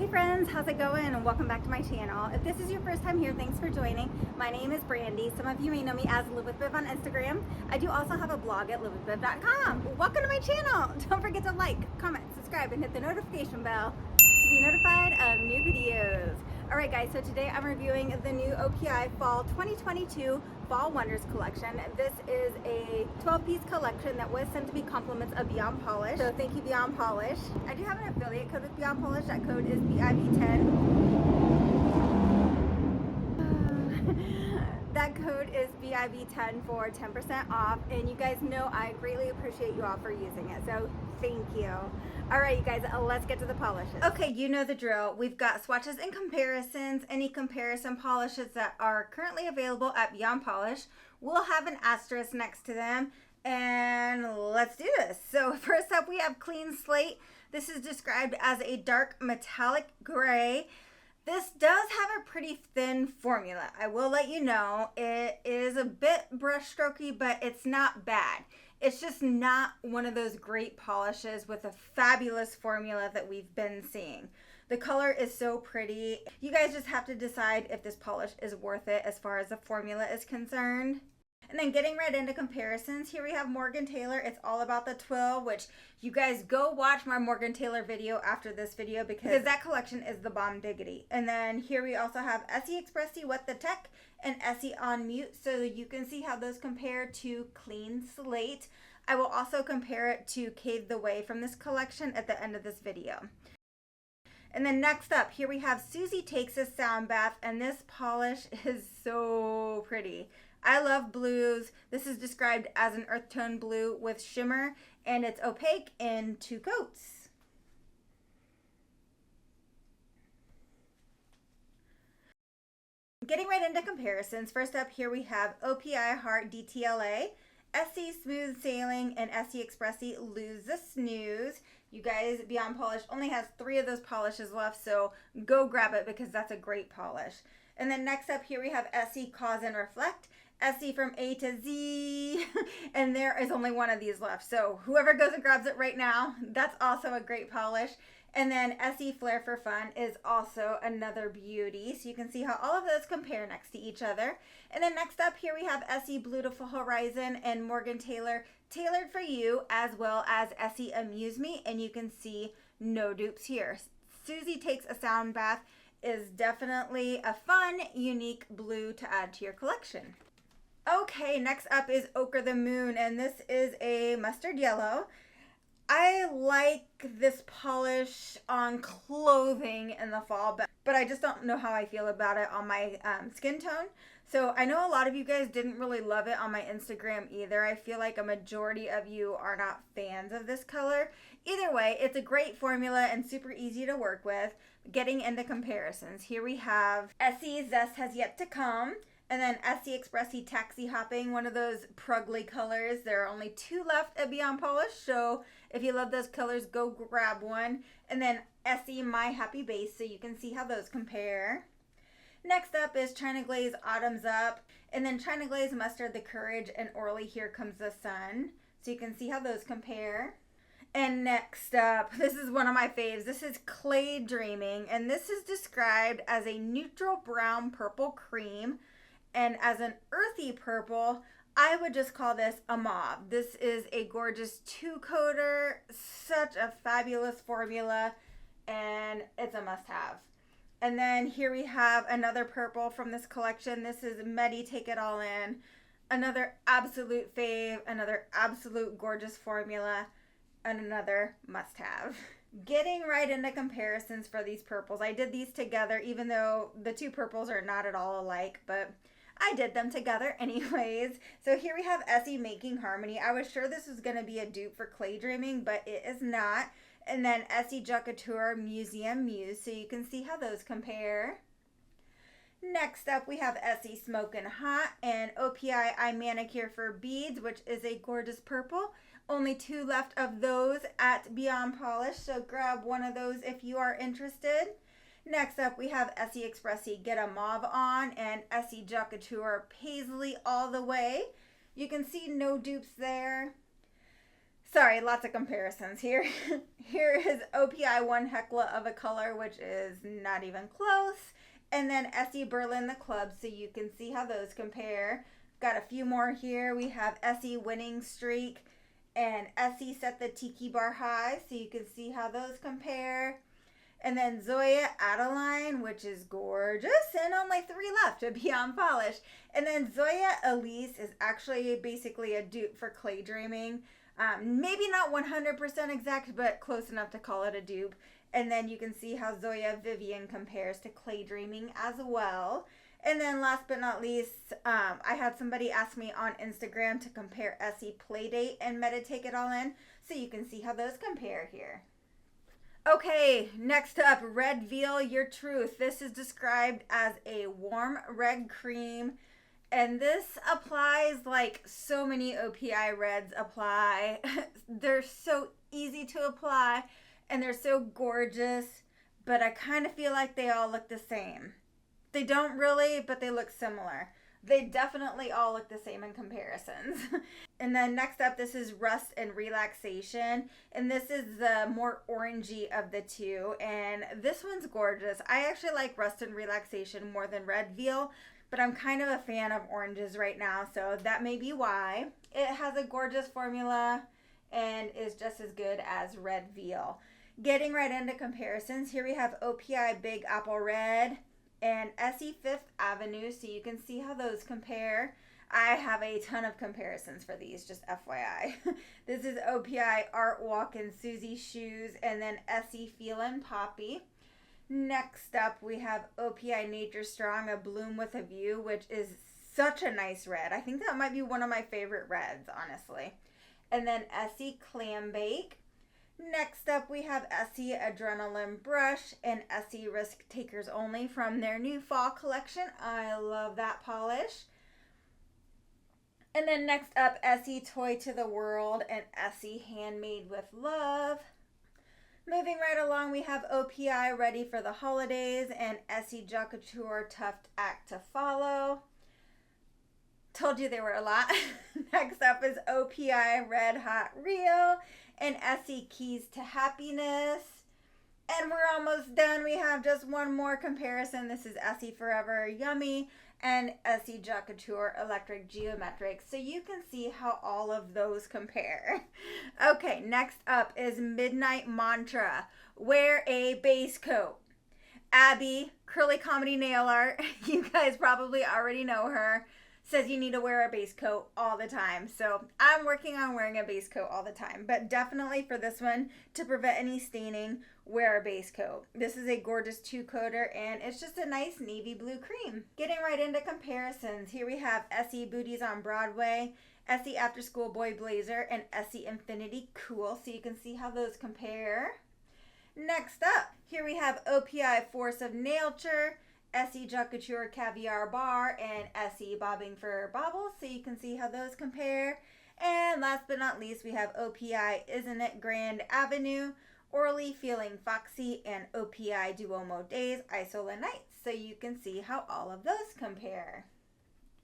Hey friends, how's it going? And welcome back to my channel. If this is your first time here, thanks for joining. My name is Brandy. Some of you may know me as Live with Biv on Instagram. I do also have a blog at livewithbiv.com. Welcome to my channel. Don't forget to like, comment, subscribe, and hit the notification bell to be notified of new videos. Alright guys, so today I'm reviewing the new Opi Fall 2022 Fall Wonders collection. This is a 12-piece collection that was sent to be compliments of Beyond Polish. So thank you, Beyond Polish. I do have an affiliate code with Beyond Polish. That code is BIB10. That code is BIB10 for 10% off. And you guys know I greatly appreciate you all for using it. So thank you. Alright you guys, let's get to the polishes. Okay, you know the drill. We've got swatches and comparisons. Any comparison polishes that are currently available at Beyond Polish will have an asterisk next to them. And let's do this. So first up we have Clean Slate. This is described as a dark metallic gray. This does have a pretty thin formula. I will let you know it is a bit brush strokey, but it's not bad. It's just not one of those great polishes with a fabulous formula that we've been seeing. The color is so pretty. You guys just have to decide if this polish is worth it as far as the formula is concerned. And then getting right into comparisons, here we have Morgan Taylor. It's all about the twill, which you guys go watch my Morgan Taylor video after this video because that collection is the bomb diggity. And then here we also have Essie Expressi What the Tech and Essie on Mute, so you can see how those compare to Clean Slate. I will also compare it to Cave the Way from this collection at the end of this video. And then next up, here we have Suzi Takes a Sound Bath, and this polish is so pretty. I love blues. This is described as an earth tone blue with shimmer, and it's opaque in 2 coats. Getting right into comparisons, first up here we have OPI Heart DTLA, Essie Smooth Sailing, and Essie Expressi Lose the Snooze. You guys, Beyond Polish only has 3 of those polishes left, so go grab it because that's a great polish. And then next up here we have Essie Cause and Reflect, Essie from A to Z, and there is only 1 of these left. So whoever goes and grabs it right now, that's also a great polish. And then Essie Flair for Fun is also another beauty. So you can see how all of those compare next to each other. And then next up here we have Essie Beautiful Horizon and Morgan Taylor Tailored for You, as well as Essie Amuse Me. And you can see no dupes here. Suzi Takes a Sound Bath is definitely a fun, unique blue to add to your collection. Okay, next up is Ochre the Moon, and this is a mustard yellow. I like this polish on clothing in the fall, but I just don't know how I feel about it on my skin tone. So I know a lot of you guys didn't really love it on my Instagram either. I feel like a majority of you are not fans of this color. Either way, it's a great formula and super easy to work with. Getting into comparisons, here we have Essie Zest Has Yet to Come. And then Essie Expressi Taxi Hopping, one of those prugly colors. There are only 2 left at Beyond Polish, so if you love those colors, go grab one. And then Essie My Happy Base, so you can see how those compare. Next up is China Glaze Autumn's Up, and then China Glaze Mustard the Courage, and Orly Here Comes the Sun. So you can see how those compare. And next up, this is one of my faves. This is Claydreaming, and this is described as a neutral brown purple cream. And as an earthy purple, I would just call this a mauve. This is a gorgeous 2-coater, such a fabulous formula, and it's a must-have. And then here we have another purple from this collection. This is Medi Take It All In. Another absolute fave, another absolute gorgeous formula, and another must-have. Getting right into comparisons for these purples. I did these together, even though the 2 purples are not at all alike, but I did them together anyways. So here we have Essie Making Harmony. I was sure this was going to be a dupe for Claydreaming, but it is not. And then Essie Juckature Museum Muse, so you can see how those compare. Next up we have Essie Smokin' Hot and OPI Eye Manicure for Beads, which is a gorgeous purple. Only 2 left of those at Beyond Polish, so grab one of those if you are interested. Next up, we have Essie Expressi Get a Mauve On and Essie Juckature Paisley All the Way. You can see no dupes there. Sorry, lots of comparisons here. Here is OPI One Hecla of a color, which is not even close. And then Essie Berlin the Club, so you can see how those compare. Got a few more here. We have Essie Winning Streak and Essie Set the Tiki Bar High, so you can see how those compare. And then Zoya Adeline, which is gorgeous, and only 3 left to be on polish. And then Zoya Elise is actually basically a dupe for Claydreaming. Maybe not 100% exact, but close enough to call it a dupe. And then you can see how Zoya Vivian compares to Claydreaming as well. And then last but not least, I had somebody ask me on Instagram to compare Essie Playdate and Meta Take It All In, so you can see how those compare here. Okay, next up, Red-veal Your Truth. This is described as a warm red cream, and this applies like so many OPI reds apply. They're so easy to apply, and they're so gorgeous, but I kind of feel like they all look the same. They don't really, but they look similar. They definitely all look the same in comparisons. And then next up, this is Rust and Relaxation. And this is the more orangey of the two. And this one's gorgeous. I actually like Rust and Relaxation more than Red-veal, but I'm kind of a fan of oranges right now, so that may be why. It has a gorgeous formula and is just as good as Red-veal. Getting right into comparisons, here we have OPI Big Apple Red and Essie Fifth Avenue, so you can see how those compare. I have a ton of comparisons for these, just FYI. This is OPI Art Walk and Suzi Shoes, and then Essie Feelin' Poppy. Next up, we have OPI Nature Strong, A Bloom with a View, which is such a nice red. I think that might be one of my favorite reds, honestly. And then Essie Clam Bake. Next up, we have Essie Adrenaline Brush and Essie Risk Takers Only from their new fall collection. I love that polish. And then next up, Essie Toy to the World and Essie Handmade with Love. Moving right along, we have OPI Ready for the Holidays and Essie Jacques Couture Tuft Act to Follow. Told you there were a lot. Next up is OPI Red Hot Real and Essie Keys to Happiness. And we're almost done. We have just one more comparison. This is Essie Forever Yummy and Essie Jacques Couture Electric Geometric. So you can see how all of those compare. Okay, next up is Midnight Mantra. Wear a base coat. Abby, Curly Comedy Nail Art. You guys probably already know her. Says you need to wear a base coat all the time. So I'm working on wearing a base coat all the time. But definitely for this one, to prevent any staining, wear a base coat. This is a gorgeous 2-coater, and it's just a nice navy blue cream. Getting right into comparisons, here we have Essie Booties on Broadway, Essie After School Boy Blazer, and Essie Infinity Cool. So you can see how those compare. Next up, here we have OPI Force of Nature, Essie Jacques Couture Caviar Bar, and Essie Bobbing for Baubles, so you can see how those compare. And last but not least, we have OPI Isn't It Grand Avenue, Orly Feeling Foxy, and OPI Duomo Days Isola Nights, so you can see how all of those compare.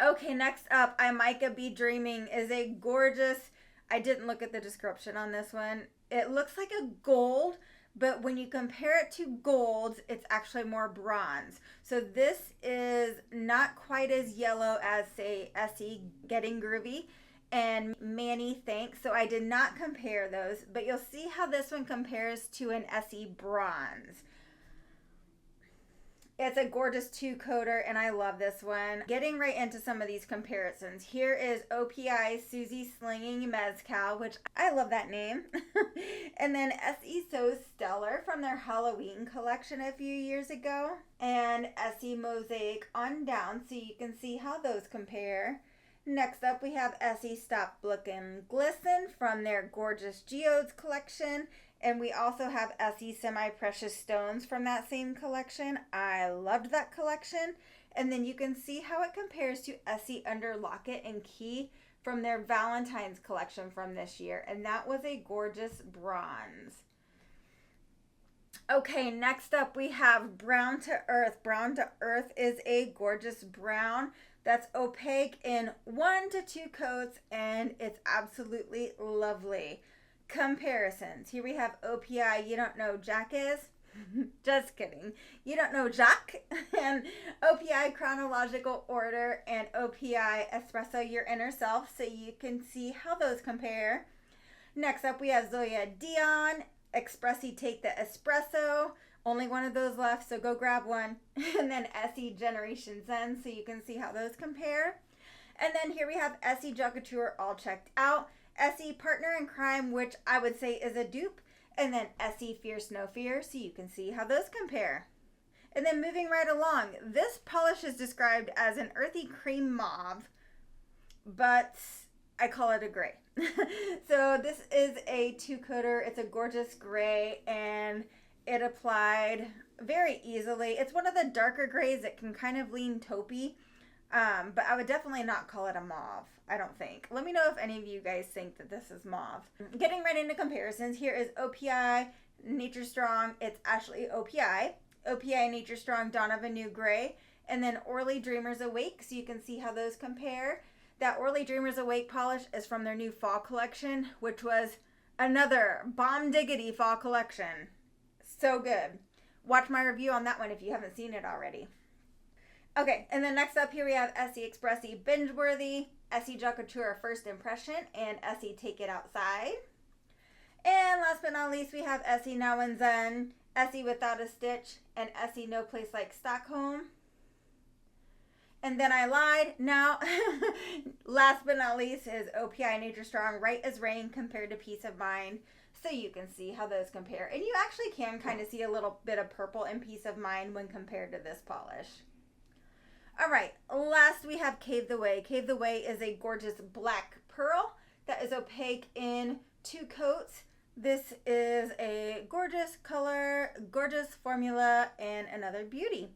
Okay, next up, Mica Be Dreaming is a gorgeous, I didn't look at the description on this one. It looks like a gold, but when you compare it to golds, it's actually more bronze. So this is not quite as yellow as, say, Essie Getting Groovy and Manny Thanks. So I did not compare those, but you'll see how this one compares to an Essie Bronze. It's a gorgeous 2-coater, and I love this one. Getting right into some of these comparisons. Here is OPI Suzi Slinging Mezcal, which I love that name. And then Essie So Stellar from their Halloween collection a few years ago. And Essie Mosaic on Down, so you can see how those compare. Next up, we have Essie Stop Lookin' Glisten from their gorgeous Geodes collection. And we also have Essie Semi-Precious Stones from that same collection. I loved that collection. And then you can see how it compares to Essie Under Locket and Key from their Valentine's collection from this year. And that was a gorgeous bronze. Okay, next up we have Brown to Earth. Brown to Earth is a gorgeous brown that's opaque in 1 to 2 coats, and it's absolutely lovely. Comparisons. Here we have OPI, You Don't Know Jack Is. Just kidding. You Don't Know Jack. And OPI Chronological Order and OPI Espresso Your Inner Self, so you can see how those compare. Next up we have Zoya Dion, Expressi Take the Espresso. Only one of those left, so go grab one. And then Essie Generation Zen, so you can see how those compare. And then here we have Essie Jacques Couture all checked out. Essie Partner in Crime, which I would say is a dupe. And then Essie Fierce No Fear, so you can see how those compare. And then moving right along, this polish is described as an earthy cream mauve, but I call it a gray. So this is a two-coater. It's a gorgeous gray, and it applied very easily. It's one of the darker grays that can kind of lean taupey. But I would definitely not call it a mauve, I don't think. Let me know if any of you guys think that this is mauve. Getting right into comparisons, here is OPI Nature Strong. It's actually OPI. OPI Nature Strong Dawn of a New Gray. And then Orly Dreamers Awake, so you can see how those compare. That Orly Dreamers Awake polish is from their new fall collection, which was another bomb diggity fall collection. So good. Watch my review on that one if you haven't seen it already. Okay, and then next up here we have Essie Expressi Binge Worthy, Essie Jacques Couture First Impression, and Essie Take It Outside. And last but not least, we have Essie Now and Zen, Essie Without a Stitch, and Essie No Place Like Stockholm. And then I lied. Now, last but not least is OPI Nature Strong Right as Rain compared to Peace of Mind. So you can see how those compare. And you actually can kind of see a little bit of purple in Peace of Mind when compared to this polish. All right, last we have Cave the Way. Cave the Way is a gorgeous black pearl that is opaque in two coats. This is a gorgeous color, gorgeous formula, and another beauty.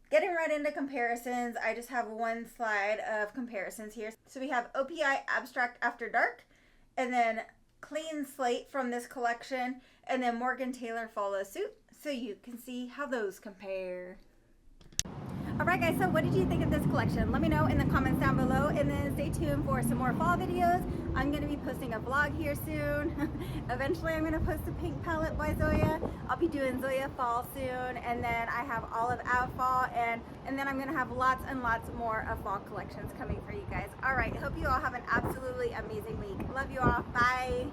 Getting right into comparisons, I just have one slide of comparisons here. So we have OPI Abstract After Dark, and then Clean Slate from this collection, and then Morgan Taylor follows suit, so you can see how those compare. Alright guys, so what did you think of this collection? Let me know in the comments down below, and then stay tuned for some more fall videos. I'm going to be posting a vlog here soon. Eventually I'm going to post a pink palette by Zoya. I'll be doing Zoya Fall soon, and then I have all of Out Fall, and then I'm going to have lots and lots more of fall collections coming for you guys. Alright, hope you all have an absolutely amazing week. Love you all. Bye!